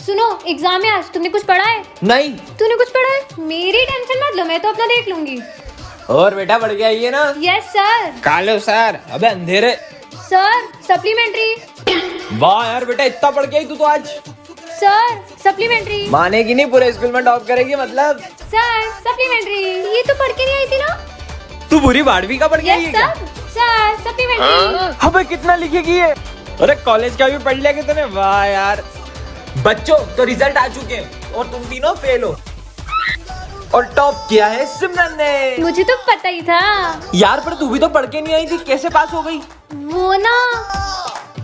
सुनो, एग्जाम है आज, तुमने कुछ पढ़ा है? नहीं। तूने कुछ पढ़ा है? मेरी टेंशन मत लो, मैं तो अपना देख लूंगी। और बेटा पढ़ के आई है ना? Yes sir. कालो सर, अबे अंधेरे। Sir supplementary. वाह यार बेटा, इतना पढ़ के आई तू तो आज। Sir supplementary. मानेगी नहीं, पूरे स्कूल में टॉप करेगी मतलब। सर सप्लीमेंट्री, ये तो पढ़ के नहीं आई थी ना? तू पूरी 12वीं का पढ़ के आई है क्या? Sir supplementary. अबे कितना लिखेगी ये? अरे कॉलेज का भी पढ़ लिया कि तूने? वाह यार। बच्चों तो रिजल्ट आ चुके हैं और तुम तीनों फेल हो। और टॉप किया है सिमरन ने। मुझे तो पता ही था यार, पर तू भी तो पढ़ के नहीं आई थी, कैसे पास हो गई? वो ना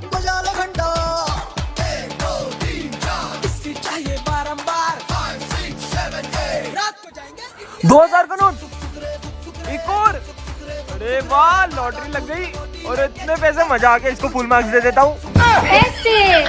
2000 का नोट, एक और। अरे वाह, लॉटरी लग गई। और इतने पैसे, मजा आ गया, इसको फुल मार्क्स दे देता हूँ। ऐसे।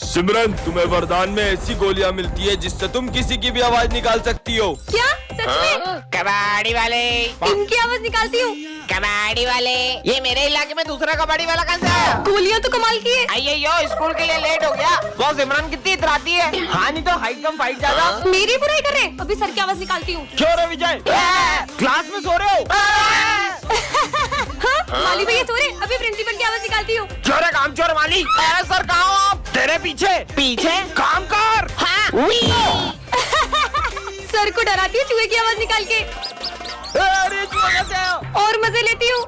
सिमरन, तुम्हें वरदान में ऐसी गोलियां मिलती है जिससे तुम किसी की भी आवाज निकाल सकती हो। क्या सच में? कबाड़ी वाले, इनकी आवाज निकालती हूँ। कबाड़ी वाले, ये मेरे इलाके में दूसरा कबाड़ी वाला कौन सा है? गोलियां तो कमाल की है। अय्यो, स्कूल के लिए लेट हो गया। वो सिमरन कितनी इतराती है। हाँ, नहीं तो हाइट कम फाइट ज्यादा। मेरी बुराई कर रहे, अभी सर की आवाज निकालती हूँ। क्यों रे विजय, क्लास में सो रहे हो? हाँ, माली भैया सो रहे, अभी प्रिंसिपल की आवाज निकालती हूँ। चोर है, काम चोर माली। अरे सर, कहाँ हो आप? तेरे पीछे। पीछे काम कर। हाँ। सर को डराती हूँ चूहे की आवाज निकाल के, अरे और मजे लेती हूँ।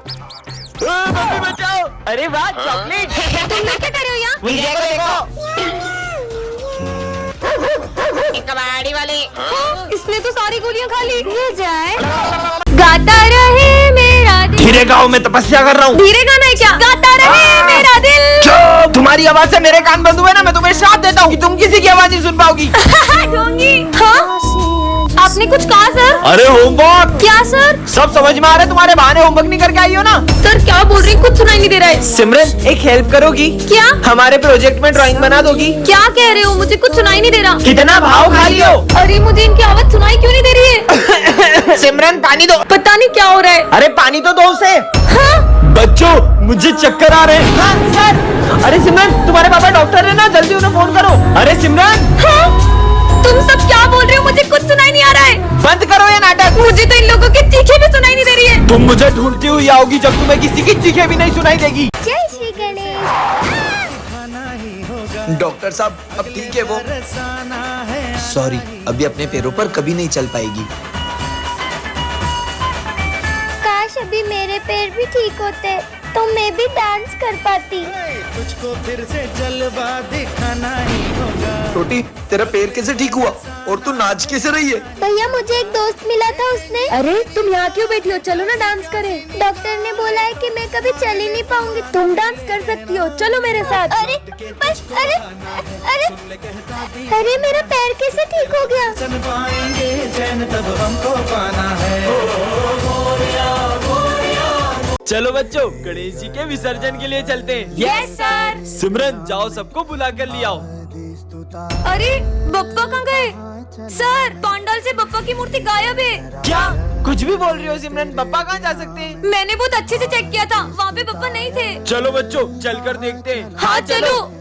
मम्मी बचाओ। अरे वाह, चॉकलेट। तुम लोग क्या कर रहे हो यहाँ? विजय को देखो। कबाड़ी वाले। हाँ, इसने तो सारी गोलियां खा ली। विजय गाता रहे मेरा दिल। धीरे गाओ, मैं तपस्या कर रहा हूँ। धीरे गाना है क्या? गाता रहे मेरा दिल। तुम्हारी आवाज से मेरे कान बंद हुए ना, मैं तुम्हें श्राप देता हूँ कि तुम किसी की आवाज नहीं सुन पाओगी। ढोंगी। हाँ, आपने कुछ कहा सर? अरे होमवर्क। क्या सर? सब समझ में आ रहा है, तुम्हारे बहाने होमवर्क नहीं करके आई हो ना? सर क्या बोल रही, कुछ सुनाई नहीं दे रहा है। सिमरन, एक हेल्प करोगी? क्या? हमारे प्रोजेक्ट में ड्राइंग बना दोगी? क्या कह रहे हो, मुझे कुछ सुनाई नहीं दे रहा। कितना भाव खाई हो? अरे मुझे इनकी आवाज सुनाई क्यों नहीं दे रही है? सिमरन, पानी दो। पता नहीं क्या हो रहा है। अरे पानी तो दो उसे। हाँ? बच्चों, मुझे चक्कर आ रहे हैं। हाँ, सर। अरे सिमरन, तुम्हारे पापा डॉक्टर है ना, जल्दी उन्हें फोन करो। अरे सिमरन। हाँ? तुम सब क्या बोल रहे हो, मुझे कुछ सुनाई नहीं आ रहा है। बंद करो ये नाटक। मुझे तो इन लोगों की चीखें भी सुनाई नहीं दे रही है। तुम मुझे ढूंढती हुई आओगी जब तुम्हें किसी की चीखें भी नहीं सुनाई देगी। जय श्री गणेश। डॉक्टर साहब, अब ठीक है वो? सॉरी, अभी अपने पैरों पर कभी नहीं चल पाएगी। काश अभी मेरे पैर भी ठीक होते तो मैं भी डांस कर पाती। तुझको फिर से जलवा दिखाना ही होगा। छोटी, तेरा पैर कैसे ठीक हुआ और तू नाच कैसे रही है? भैया, मुझे एक दोस्त मिला था, उसने। अरे तुम यहाँ क्यों बैठी हो, चलो ना डांस करें। डॉक्टर ने बोला है कि मैं कभी चल ही नहीं पाऊंगी। तुम डांस कर सकती हो, चलो मेरे साथ। अरे बस, अरे अरे मेरा पैर कैसे ठीक हो गया? सन पाएंगे चैन तब हमको पाना है। चलो बच्चों, गणेश जी के विसर्जन के लिए चलते हैं। Yes sir. सिमरन, जाओ सबको बुला कर ले आओ। अरे बप्पा कहाँ गए? सर, पंडाल से बप्पा की मूर्ति गायब है। क्या कुछ भी बोल रही हो सिमरन? पापा कहाँ जा सकते हैं? मैंने बहुत अच्छे से चेक किया था, वहाँ पे बप्पा नहीं थे। चलो बच्चों, चलकर देखते हैं। हाँ चलो।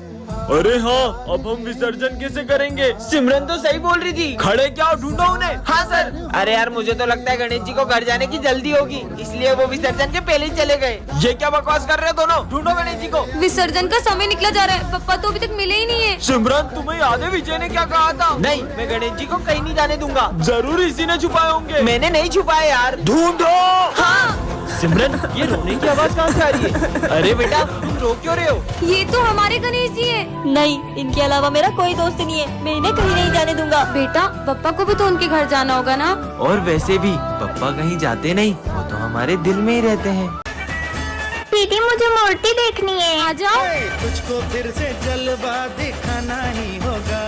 अरे हाँ, अब हम विसर्जन कैसे करेंगे? सिमरन तो सही बोल रही थी। खड़े क्या हो, ढूंढो उन्हें। हाँ सर। अरे यार, मुझे तो लगता है गणेश जी को घर जाने की जल्दी होगी, इसलिए वो विसर्जन के पहले ही चले गए। ये क्या बकवास कर रहे हो दोनों? ढूंढो गणेश जी को। विसर्जन का समय निकला जा रहा है, पप्पा तो अभी तक मिले ही नहीं है। सिमरन, तुम्हें याद है विजय ने क्या कहा था? नहीं, मैं गणेश जी को कहीं नहीं जाने दूंगा। जरूर इसी ने छुपाए होंगे। मैंने नहीं छुपाए यार। ढूंढो। हाँ, सिमरन, ये रोने की आवाज कहाँ से आ रही है? अरे बेटा, तुम रो क्यों रहे हो? ये तो हमारे गणेश जी हैं। नहीं, इनके अलावा मेरा कोई दोस्त नहीं है, मैं इन्हें कहीं नहीं जाने दूंगा। बेटा, पप्पा को भी तो उनके घर जाना होगा ना। और वैसे भी पापा कहीं जाते नहीं, वो तो हमारे दिल में ही रहते हैं। दीदी, मुझे मूर्ति देखनी है। आ जाओ। तुझको फिर से जलवा दिखाना ही होगा।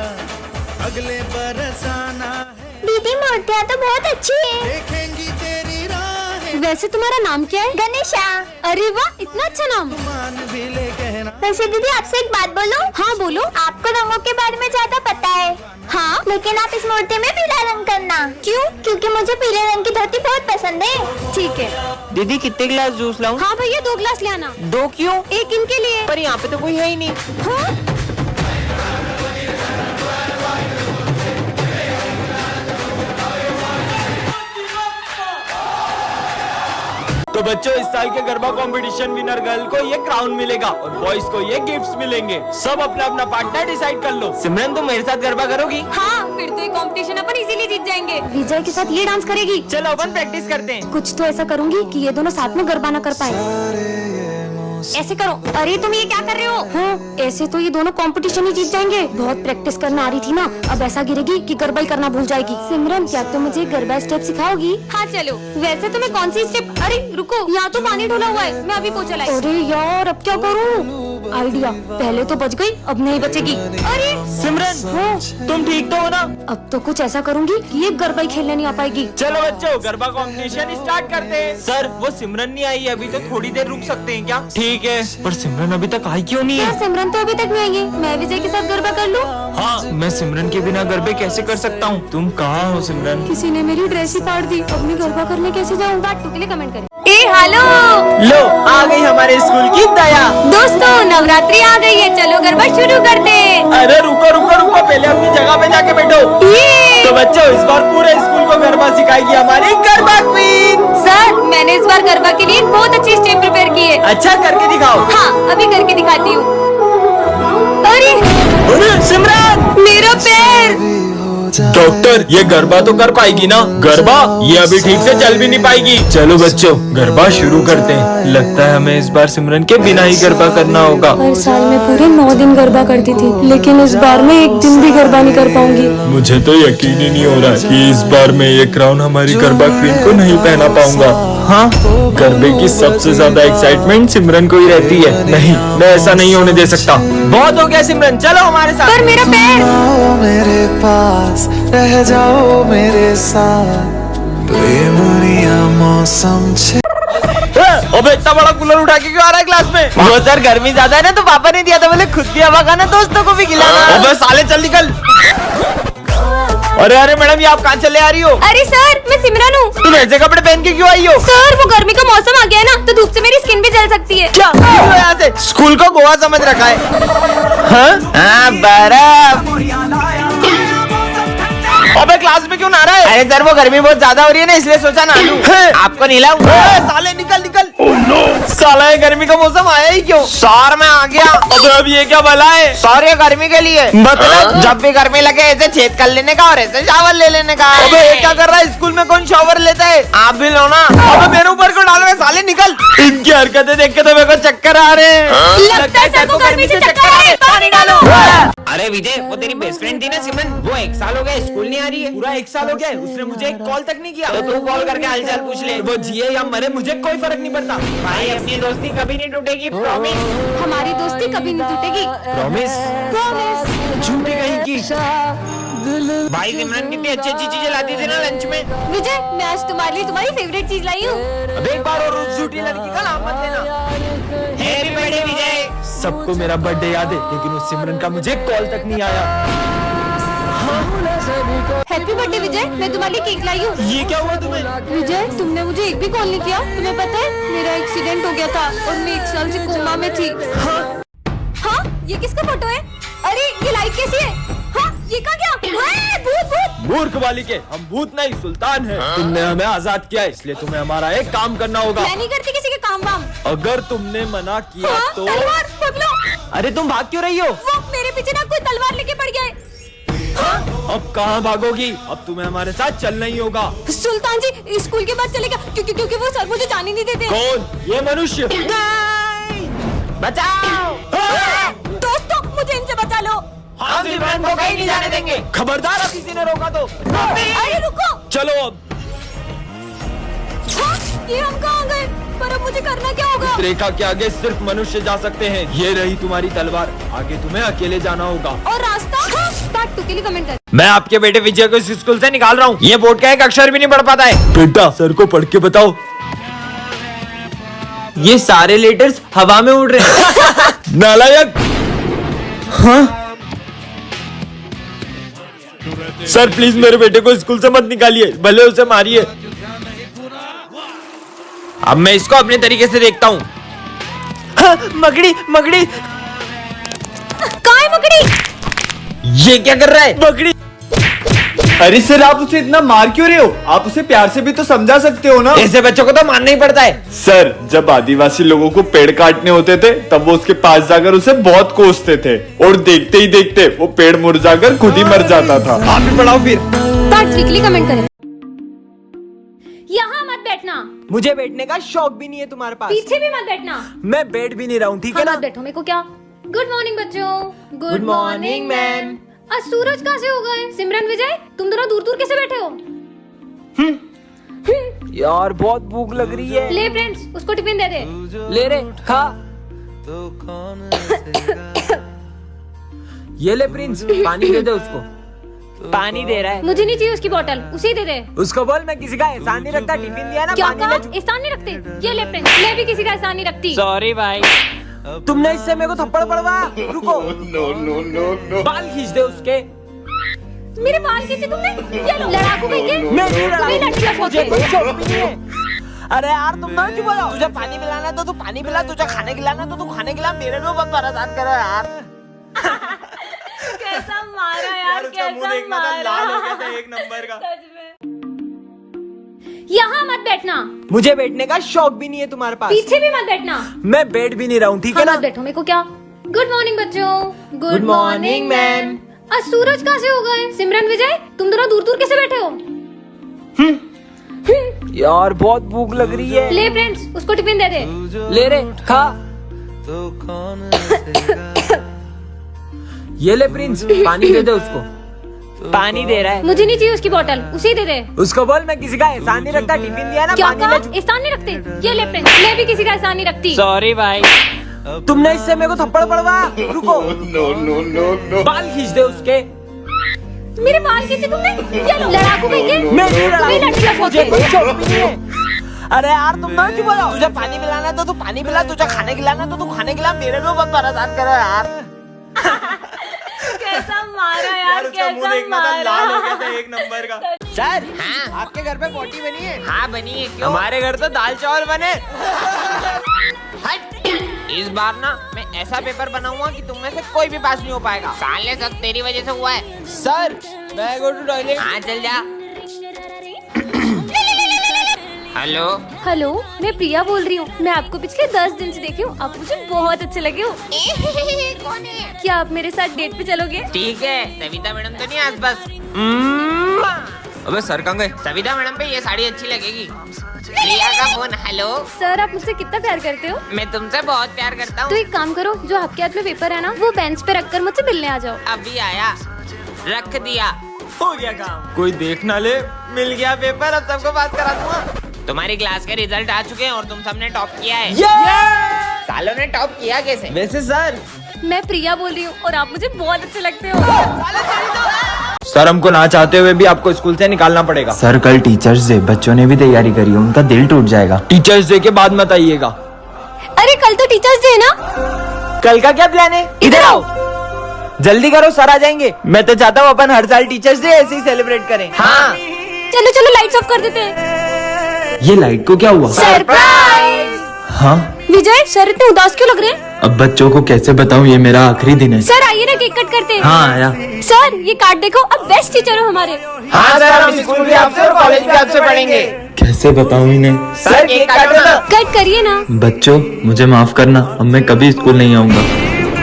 अगले बरस आना है। दीदी, मूर्तियाँ तो बहुत अच्छी है। देखेंगी तेरी राहें। वैसे तुम्हारा नाम क्या है? गणेशा। अरे वाह, इतना अच्छा नाम। मान भी ले कहना। वैसे दीदी, आपसे एक बात बोलूं? हाँ बोलो। आपको रंगों के बारे में ज्यादा पता है। हाँ, लेकिन आप इस मूर्ति में पीला रंग करना। क्यों? क्योंकि मुझे पीले रंग की धोती बहुत पसंद है। ठीक है। दीदी, कितने गिलास जूस लाऊं? हाँ भैया, 2 गिलास ले आना। 2 क्यों? एक इनके लिए। पर यहाँ पे तो कोई है ही नहीं। हाँ? बच्चों, इस साल के गरबा कंपटीशन विनर गर्ल को ये क्राउन मिलेगा और बॉयज को ये गिफ्ट्स मिलेंगे। सब अपना अपना पार्टनर डिसाइड कर लो। सिमरन, तुम मेरे साथ गरबा करोगी? हाँ, फिर तो ये कंपटीशन अपन इजीली जीत जाएंगे। विजय के साथ ये डांस करेगी। चलो अपन प्रैक्टिस करते हैं। कुछ तो ऐसा करूंगी कि ये दोनों साथ में गरबा ना कर पाए। ऐसे करो। अरे तुम ये क्या कर रहे हो? हाँ, ऐसे तो ये दोनों कंपटीशन ही जीत जाएंगे। बहुत प्रैक्टिस करना आ रही थी ना, अब ऐसा गिरेगी कि गरबा ही करना भूल जाएगी। सिमरन, क्या तुम मुझे गरबा स्टेप सिखाओगी? हाँ चलो। वैसे तुम्हें कौन सी स्टेप? अरे रुको, यहाँ तो पानी ढोला हुआ है, मैं अभी पोछा लाई। अरे यार, अब क्या करूँ? आइडिया, पहले तो बच गई, अब नहीं बचेगी। अरे सिमरन, हाँ, तुम ठीक तो हो ना? अब तो कुछ ऐसा करूंगी कि ये गरबा ही खेलने नहीं आ पाएगी। चलो बच्चों, गरबा कंपटीशन स्टार्ट करते हैं। सर, वो सिमरन नहीं आई है, अभी तो थोड़ी देर रुक सकते हैं क्या? ठीक है, पर सिमरन अभी तक आई क्यों नहीं क्या है? सिमरन तो अभी तक नहीं आई है। मैं विजय के साथ गरबा कर लूं? हाँ, मैं सिमरन के बिना गरबे कैसे कर सकता हूँ? तुम कहाँ हो सिमरन? किसी ने मेरी ड्रेस ही फाड़ दी, अब मैं गरबा करने कैसे जाऊँ? बाटू के लिए कमेंट करें। ए हेलो लो, आ गई हमारे स्कूल की दया। दोस्तों, नवरात्रि आ गई है, चलो गरबा शुरू करते हैं। अरे रुको रुको रुको, पहले अपनी जगह पे जाके बैठो। तो बच्चों, इस बार पूरे स्कूल को गरबा सिखाएगी हमारी गरबा क्वीन। सर, मैंने इस बार गरबा के लिए बहुत अच्छी स्टेप प्रिपेयर की है। अच्छा, करके दिखाओ। हाँ, अभी करके दिखाती हूँ। अरे अरे सिमरन, मेरा पैर। डॉक्टर, ये गरबा तो कर पाएगी ना? गरबा? ये अभी ठीक से चल भी नहीं पाएगी। चलो बच्चों, गरबा शुरू करते हैं। लगता है हमें इस बार सिमरन के बिना ही गरबा करना होगा। हर साल मैं पूरे 9 दिन गरबा करती थी, लेकिन इस बार मैं एक दिन भी गरबा नहीं कर पाऊंगी। मुझे तो यकीन ही नहीं हो रहा कि इस बार मैं ये क्राउन हमारी गरबा क्वीन को नहीं पहना पाऊंगा। हाँ, गरबे की सबसे ज्यादा एक्साइटमेंट सिमरन को ही रहती है। नहीं, मैं ऐसा नहीं होने दे सकता। बहुत हो गया सिमरन, चलो हमारे साथ। पर मेरा पैर। मेरे पास रह जाओ मेरे साथ, बेमुनिया मौसम छे। अबे, इतना बड़ा कूलर उठा के क्यों आ रहा है क्लास में? वो सर, गर्मी ज्यादा है ना, तो पापा ने दिया था, बोले खुद भी हवा खाना, दोस्तों को भी खिलाना। अबे साले, चल निकल। अरे अरे मैडम, ये आप कहाँ चले आ रही हो? अरे सर, मैं सिमरन हूँ। तुम ऐसे कपड़े पहन के क्यों आई हो? सर, वो गर्मी का मौसम आ गया है ना, तो धूप से मेरी स्किन भी जल सकती है। क्या यहाँ से? स्कूल को गोवा समझ रखा है? हाँ, बर्फ। अबे क्लास में क्यों नहा रहा है? अरे सर, वो गर्मी बहुत ज्यादा हो रही है ना, इसलिए सोचा नहा लूं। आपको नहीं लाऊं? साले निकल निकल। साला, ये गर्मी का मौसम आया ही क्यों? सर, मैं आ गया। अबे अब ये क्या भला है? सर, ये गर्मी के लिए। मतलब जब भी गर्मी लगे ऐसे छेद कर लेने का और ऐसे शावर ले लेने का। अबे ये क्या कर रहा है? स्कूल में कौन शावर लेता है? आप भी लो ना। अबे मेरे ऊपर को डाल रहे, साले निकल। इनकी हरकतें देख के तो मेरे को चक्कर आ रहे हैं। लगता है सर को गर्मी से चक्कर आ रहे हैं, पानी डालो। अरे विजय, वो तेरी बेस्ट फ्रेंड थी ना सिमरन, वो 1 साल हो गया स्कूल नहीं आ रही है। पूरा 1 साल हो गया है, उसने मुझे एक कॉल तक नहीं किया। तो तू कॉल करके हालचाल पूछ ले। वो जिए या मरे, मुझे कोई फर्क नहीं पड़ता। भाई, अपनी दोस्ती कभी नहीं टूटेगी, प्रॉमिस। हमारी दोस्ती कभी नहीं टूटेगी। प्रॉमिस? झूठी कहीं की। भाई, सिमरन कितनी अच्छी अच्छी चीजें लाती थी ना लंच में। विजय, मैं आज तुम्हारे लिए तुम्हारी फेवरेट चीज लाई हूँ। अब एक बार और उस झूठी लड़की का नाम मत लेना। हैप्पी बर्थडे विजय। सबको मेरा बर्थडे याद है, लेकिन उस सिमरन का मुझे कॉल तक नहीं आया। हैप्पी बर्थडे विजय, मैं तुम्हारे लिए केक लाई हूँ। ये क्या हुआ तुम्हें? विजय, तुमने मुझे एक भी कॉल नहीं किया। तुम्हें पता है, मेरा एक्सीडेंट हो गया था और मैं 1 साल से कोमा में थी। हाँ, ये किसका फोटो है? अरे ये लाइट कैसी है? हाँ, ये कहाँ गया? भूत भूत। मूर्ख बालिके, हम भूत नहीं सुल्तान हैं। तुमने हमें आजाद किया, इसलिए तुम्हें हमारा एक काम करना होगा। मैं नहीं करती किसी के काम वाम। अगर तुमने मना किया हाँ, तो। तलवार पकड़ो। अरे तुम भाग क्यों रही हो? वो मेरे पीछे ना कोई तलवार लेके पड़ गया है। अब कहाँ भागोगी? अब तुम्हें हमारे साथ चलना ही होगा। सुल्तान जी, स्कूल के बाद चलेगा, क्योंकि वो सर मुझे जाने नहीं देते। कौन? ये मनुष्य। बचाओ। दोस्तों, मुझे इनसे बचा लो। हम सिमरन को कहीं नहीं जाने देंगे। खबरदार, अब किसी ने रोका तो। अरे रुको। चलो अब। हाँ, ये हम कहाँ गए? पर अब मुझे करना क्या होगा? इस रेखा के आगे सिर्फ मनुष्य जा सकते हैं। ये रही तुम्हारी तलवार, आगे तुम्हें अकेले जाना होगा। और रास्ता? हाँ, पार्ट 2 के लिए कमेंट कर। मैं आपके बेटे विजय को इस स्कूल से निकाल रहा हूँ। ये बोर्ड का एक अक्षर भी नहीं पढ़ पाता है। बेटा, सर को पढ़ के बताओ। ये सारे लेटर्स हवा में उड़ रहे हैं। नालायक। हाँ? सर प्लीज मेरे बेटे को स्कूल से मत निकालिए, भले उसे मारिए। अब मैं इसको अपने तरीके से देखता हूँ। हाँ, मकड़ी मकड़ी। कहाँ है मकड़ी? ये क्या कर रहा है? मकड़ी अरे सर, आप उसे इतना मार क्यों रहे हो? आप उसे प्यार से भी तो समझा सकते हो ना। ऐसे बच्चों को तो मानना ही पड़ता है। सर, जब आदिवासी लोगों को पेड़ काटने होते थे तब वो उसके पास जाकर उसे बहुत कोसते थे और देखते ही देखते वो पेड़ मुरझाकर खुद ही मर जाता था। आप भी पढ़ाओ फिर। कार्ड वीकली कमेंट करें। यहाँ मत बैठना, मुझे बैठने का शौक भी नहीं है तुम्हारे पास। पीछे भी मत बैठना। मैं बैठ भी नहीं रहा हूँ, ठीक है हाँ, ना? मत बैठो, मेरे को क्या। गुड मॉर्निंग बच्चों। Good morning ma'am. आज सूरज कहाँ से हो गए? सिमरन, विजय, तुम दोनों दूर दूर कैसे बैठे हो? यार बहुत भूख लग रही है। ले फ्रेंड्स, उसको टिफिन दे दे। ले रे, खा। ये ले प्रिंस, पानी दे दे उसको। पानी दे रहा है। मुझे नहीं चाहिए उसकी बोतल, उसे ही दे दे। उसको बोल मैं किसी का एहसान नहीं रखता, टिफिन दिया ना। क्या पानी कहा? ले। एहसान नहीं रखते? ये ले फ्रेंड्स, मैं भी किसी का एहसान नहीं रखती। सॉरी भाई। तुमने इससे मेरे को थप्पड़ पड़वा। रुको। नो। बाल खींच दे उसके। मेरे बाल खींचे तुमने? ये लो, लड़ाकू कहीं के। मैं नहीं लड़ा। तुम्हें लड़की का मुझे शौक कोई है। शौक भी नहीं है। अरे यार तुम ना क्यों बोलो? तुझे पानी पिलाना है तो तू पानी पिला, तुझे खाने खिलाना है तो तू खाने खिला। मेरे को मत परेशान करो यार। कैसा मारा यार, कैसा मारा। लाल हो गया था एक नंबर का। सच में। यहाँ मत बैठना, मुझे बैठने का शौक भी नहीं है तुम्हारे पास। पीछे भी मत बैठना। मैं बैठ भी नहीं रहा हूँ, ठीक है हाँ, ना? मत बैठो, मेरे को क्या। गुड मॉर्निंग बच्चों। Good morning ma'am. आज सूरज कहाँ से हो गए? सिमरन, विजय, तुम दोनों दूर दूर कैसे बैठे हो? यार बहुत भूख लग रही है। ले फ्रेंड्स, उसको टिफिन दे दे। ले रे, खा। ये ले प्रिंस, पानी दे दे उसको। पानी दे रहा है। मुझे नहीं चाहिए उसकी बोतल, उसे ही दे दे। उसको बोल मैं किसी का एहसान नहीं रखता, टिफिन दिया ना। क्या पानी कहा? ले। एहसान नहीं रखते? ये ले फ्रेंड्स, मैं भी किसी का एहसान नहीं रखती। सॉरी भाई। तुमने इससे मेरे को थप्पड़ पड़वा। रुको। नो। बाल खींच दे उसके। मेरे बाल खींचे तुमने? ये लो, लड़ाकू कहीं के। मैं नहीं लड़ा। तुम्हें लड़की का शौक मुझे है। कोई शौक भी नहीं है। अरे यार तुम ना क्यों बोलो? तुझे पानी पिलाना है तो तू पानी पिला, तुझे खाने खिलाना है तो तू खाने खिला। मेरे को मत परेशान करो यार। कैसा मारा यार, कैसा मारा। लाल हो गया था एक नंबर का। सर, हाँ आपके घर पे पोटी बनी है? हाँ बनी है। क्यों? हमारे घर तो दाल चावल बने। हट। इस बार ना मैं ऐसा पेपर बनाऊंगा कि तुम में से कोई भी पास नहीं हो पाएगा। साले सब तेरी वजह से हुआ है। सर, मैं गो टू टॉयलेट। हाँ चल जा। हेलो। हेलो, मैं प्रिया बोल रही हूँ। मैं आपको पिछले 10 दिन से देखी हूँ, आप मुझे बहुत अच्छे लगे हो। कौन है? क्या आप मेरे साथ डेट पे चलोगे? ठीक है। सविता मैडम तो नहीं आसपास? अबे सर कहाँ गए? सविता मैडम पे ये साड़ी अच्छी लगेगी। प्रिया का फोन। हेलो। सर, आप मुझसे कितना प्यार करते हो? मैं तुमसे बहुत प्यार करता तो हूँ। एक काम करो, जो आपके हाथ में पेपर है ना, वो बेंच पे रखकर मुझसे मिलने आ जाओ। अभी आया, रख दिया। हो गया काम। कोई देख ना ले। मिल गया पेपर, अब सबको बात करा दूंगा। तुम्हारी क्लास के रिजल्ट आ चुके हैं और तुम सबने टॉप किया है। सालों ने टॉप किया कैसे? वैसे सर, मैं प्रिया बोल रही हूँ और आप मुझे बहुत अच्छे लगते हो। सर, हमको ना चाहते हुए भी आपको स्कूल से निकालना पड़ेगा। सर, कल टीचर्स डे, बच्चों ने भी तैयारी करी है, उनका दिल टूट जाएगा। टीचर्स डे के बाद मत आइएगा। अरे कल तो टीचर्स डे है ना। कल का क्या प्लान है? इधर आओ, जल्दी करो, सर आ जाएंगे। मैं तो चाहता हूँ अपन हर साल टीचर्स डे ऐसे ही सेलिब्रेट करें। हाँ। चलो चलो, लाइट्स ऑफ कर देते हैं। ये लाइट को क्या हुआ? सरप्राइज। हाँ, विजय, सर इतने उदास क्यों लग रहे हैं? अब बच्चों को कैसे बताऊँ, ये मेरा आखिरी दिन है। सर आइए ना, केक कट करते हैं। हाँ आया। सर, ये कार्ड देखो, अब बेस्ट टीचर हो हमारे। हाँ सर, हम स्कूल भी आपसे और कॉलेज भी आपसे पढ़ेंगे। कैसे बताऊँ इन्हें? सर केक काटो ना। कट करिए ना। बच्चों, मुझे माफ करना, अब मैं कभी स्कूल नहीं आऊंगा।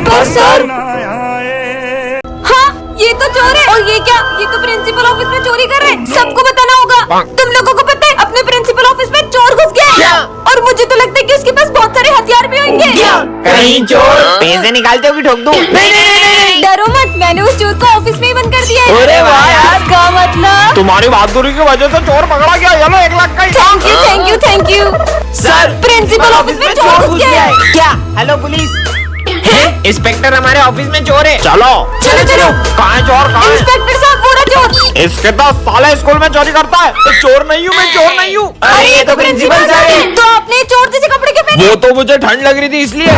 पर सर, हाँ ये तो चोर है। और ये क्या? ये तो प्रिंसिपल ऑफिस में चोरी कर रहे हैं। सबको बताना होगा। तुम लोगों को पता है, अपने प्रिंसिपल ऑफिस में चोर घुस गया है। और मुझे तो लगता है कि उसके पास बहुत सारे हथियार भी होंगे। कहीं चोर पैसे निकालते हो कि ठोक दूं? नहीं, डरो मत, मैंने उस चोर को ऑफिस में ही बंद कर दिया है। अरे वाह यार। इसका मतलब तुम्हारी बहादुरी की वजह से चोर पकड़ा गया। चलो 1 लाख का। Thank you thank you thank you. Sir, principal office में चोर घुस गया है। क्या? Hello police. इंस्पेक्टर, हमारे ऑफिस में चोर है। चलो चलो चलो। कहाँ है चोर? कहाँ है? इंस्पेक्टर साहब, पूरा चोर। इसके तो साले स्कूल में चोरी करता है। तो चोर नहीं हूँ मैं, चोर नहीं हूँ। अरे ये तो प्रिंसिपल सर है। तो आपने चोर जैसे कपड़े क्यों पहने? वो तो मुझे ठंड लग रही थी इसलिए।